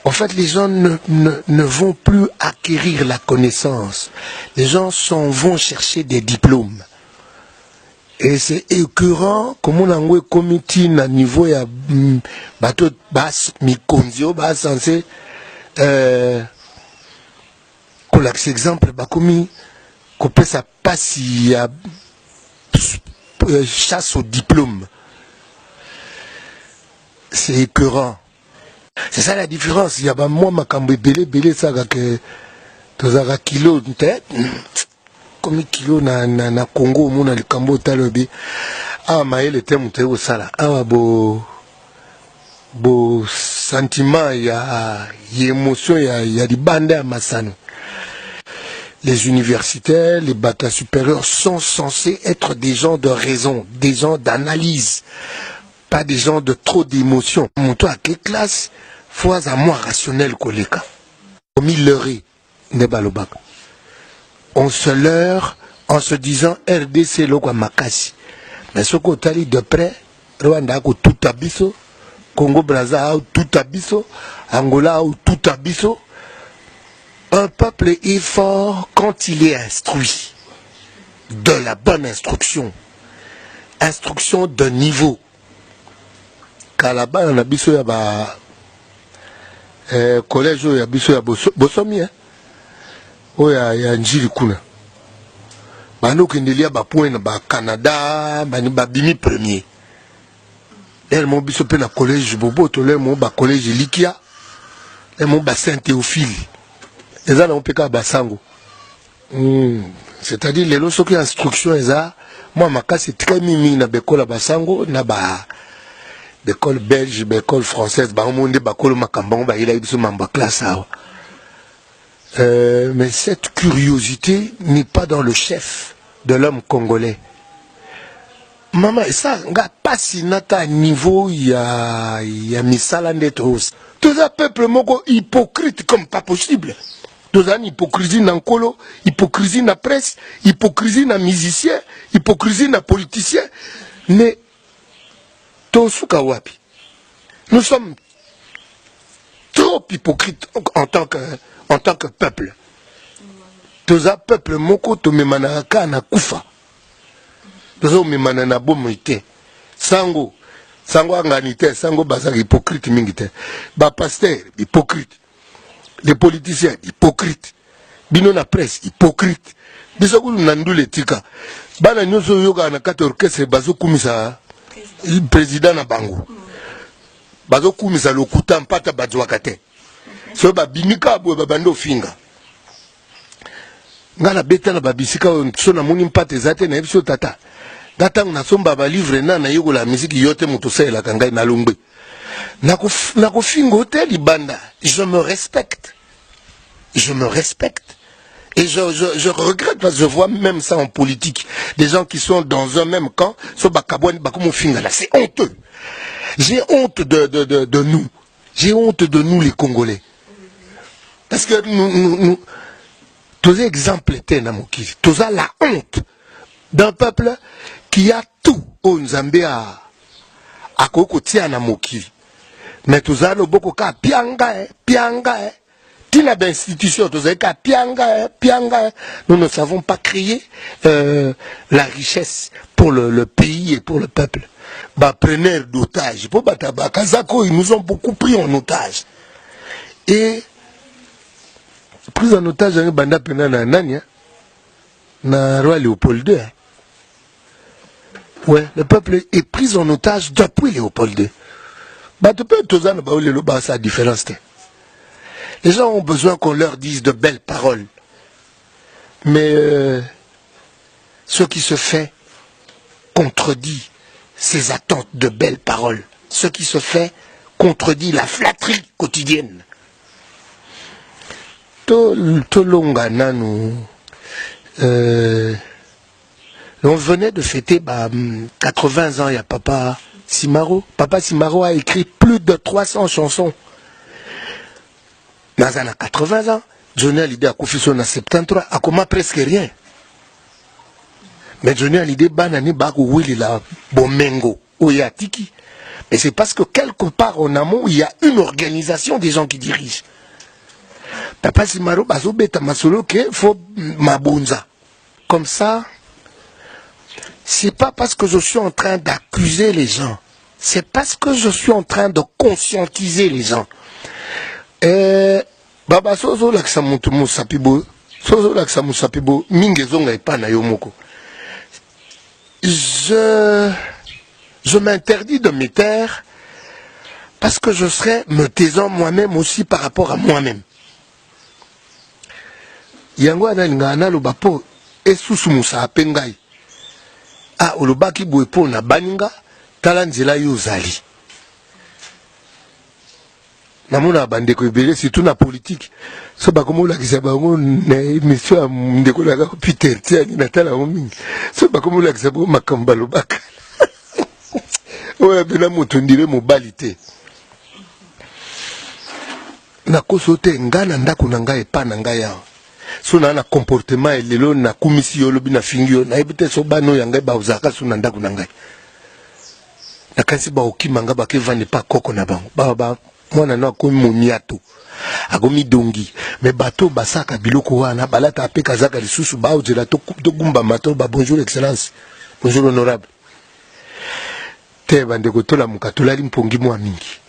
En fait, les gens ne vont plus acquérir la connaissance. Les gens vont chercher des diplômes. Et c'est écœurant, comme on a un comité à niveau de bateau basse, mikonzio, basse censé, qu'on exemple, comme qu'on peut ça passe, il y a chasse au diplôme. C'est écœurant. C'est ça la différence. Il y a moi, ma cambe belé, ça, que tu as kilo de tête. Comme kilo na Congo, mon a le cambo talobi. Ah, ma le thème te au sala. Ah, beau sentiment, il y a émotion, il y a des bandes à Massano. Les universitaires, les bacs supérieurs sont censés être des gens de raison, des gens d'analyse, pas des gens de trop d'émotion. Mon toi, à quelle classe, faut à moi rationnel koleka. Comme il leurrait, ne balobac. On se leurre en se disant RDC loko makasi. Mais ce qu'on t'a dit de près, Rwanda a tout abisso, Congo Brazza a tout abisso, Angola a tout abisso. Un peuple est fort quand il est instruit, de la bonne instruction, instruction de niveau. Car là-bas, on a biso ya ba collège ya biso ya bosomi, oh ya njiri kuna. Bano kendelia ba point na ba Canada, ba bimi premier. Elle mon biso pe na collège bobo to le mon ba collège Likia, et mon ba Saint-Théophile. Les gens n'ont pas qu'à Bassango. C'est-à-dire, les lois qui instruction, moi, ma cas, c'est très mimi, na l'école à Bassango, na ba, l'école belge, l'école française, ba, on dit, ba, kolo makambon, ba, il a eu ce membre classe, mais cette curiosité n'est pas dans le chef de l'homme congolais. Maman, ça, n'a pas si nata niveau, il y a misalande tous. Tous un peuple moko hypocrite comme pas possible. Tous un hypocrisie dans colo, hypocrisie dans presse, hypocrisie dans musicien, hypocrisie dans politicien. Mais, tosuka wapi. Nous sommes trop hypocrites en tant que peuple. Tous un peuple moko to memanaka na kufa. Tous memana na bomite. Sango anganite, sango bazar hypocrite mingite. Ba pasteur hypocrite. Les politiciens hypocrites. Bino na presse hypocrite. Biso nandu letika. Bana nyoso yoga na kata orchestre bazo kumisa président na bango. Bazo kumisa lokuta mpata badwakate. So ba binika bo babando finga. Ngala beta na babisika so na moni mpate zate na ebiso tata. Data na somba ba livre na yogo la musique yote mutosela la kangai na longbe. Nako fingo hotel ibanda. Je me respecte. Je me respecte. Et je regrette parce que je vois même ça en politique. Des gens qui sont dans un même camp, c'est honteux. J'ai honte de nous. J'ai honte de nous les Congolais. Parce que nous tous les exemples étaient dans mon kif. Tous la honte d'un peuple qui a tout au Nzambé à Kokotia na Mokivi. Mais tous les beaucoup ka pianga. Tina d'institution, nous ne savons pas créer la richesse pour le pays et pour le peuple. Preneurs d'otages, ils nous ont beaucoup pris en otage. Et pris en otage, na roi Léopold II. Ouais, le peuple est pris en otage depuis Léopold II. C'est la différence. Les gens ont besoin qu'on leur dise de belles paroles. Mais ce qui se fait contredit ces attentes de belles paroles. Ce qui se fait contredit la flatterie quotidienne. Tolongana, on venait de fêter 80 ans, il y a Papa Simaro. Papa Simaro a écrit plus de 300 chansons. Dans 80 ans, Johnny Hallyday a confié son à 73, a comment presque rien. Mais Johnny Hallyday banani bago wili la bomengo oyatiki. Mais c'est parce que quelque part en amont, il y a une organisation des gens qui dirigent. Papa Simaro bazobeta masolo ke faut mabonza. Comme ça, c'est pas parce que je suis en train d'accuser les gens. C'est parce que je suis en train de conscientiser les gens. Baba sozo laksa mutu musapibo. Sozo laksa musapibo. Mingezonga epana yomoko. Je m'interdis de me taire parce que je serais me taisant moi-même aussi par rapport à moi-même. Yango analinga analoba po esusu musa apengai. Ah, olobaki boye po na baninga tala nzela yo zali. Namona bandeko ebele surtout na politique. So bakomo lakisa bango na émission ndeko la Peter Tiani na tala mingi. So bakomo lakisa bango makamba lobaka. Oya bena moto ndire mobilité. Na kosote ngana ndako na ngai epa na ngai ya. So na comportement elelo na kumisi yo lobi na fingio na ebite so bano ya ngai ba uzaka so na ndako na ngai. Na kasi ba okimanga ba kevane pa koko na bango. Ba mwana na komi momiato. Agomi dongi. Me bato basaka biloko wana balata ape kazaka lisusu ba ozela to gumba mato ba bonjour excellence. Bonjour honorable. Te bande ko tola muka tolali mpongi mwa mingi.